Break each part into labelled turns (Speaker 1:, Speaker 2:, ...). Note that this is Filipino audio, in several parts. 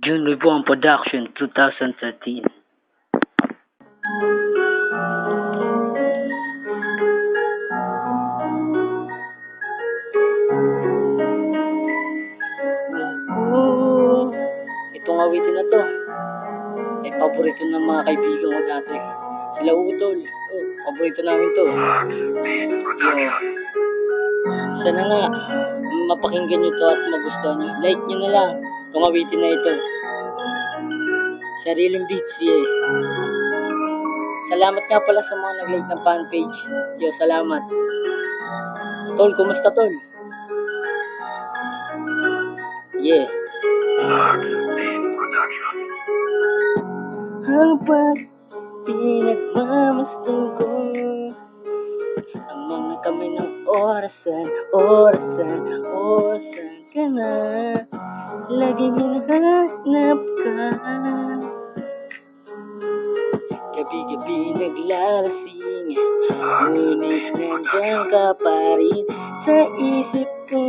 Speaker 1: June Reborn Production 2013. Itong awitin na to ay paborito ng mga kaibigan ko dati. Sila Utol. Paborito namin to. Sana nga mapakinggan nyo to at magustuhan nyo. Like nyo na lang itong awitin na ito. Sariling beats, yeah. Salamat nga pala sa mga nag-like ng fanpage. Yo, salamat. Tol, kumusta tol? Yeah. Habang pinagmamasdan ko ang mga kamay ng orasan ka na. Laging hinahanap ka. Gabi-gabi naglalasing, ngunit nandiyan ka pa rin sa isip ko.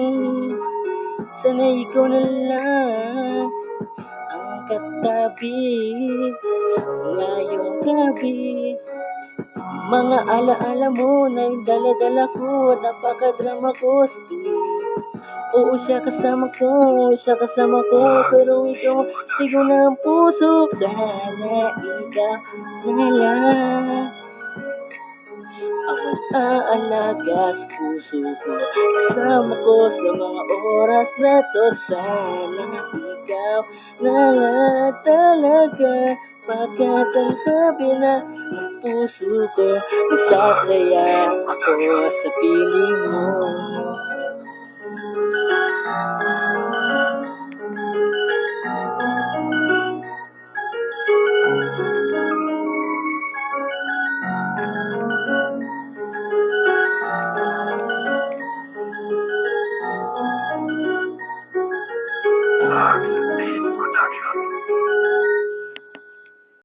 Speaker 1: Sana ikaw na lang ang katabi ngayong gabi. Mga alaala mo na yung dala-dala ko, napakadrama ko sa tuwing. Oo, siya kasama ko, pero ikaw sigaw ng puso. Sana ikaw na lang ang aalaga sa puso ko. Kasama ko sa mga oras na to. Sana ikaw na lang talaga, pagkat ang sabi na ng puso ko, nagsasaya ako sa piling mo.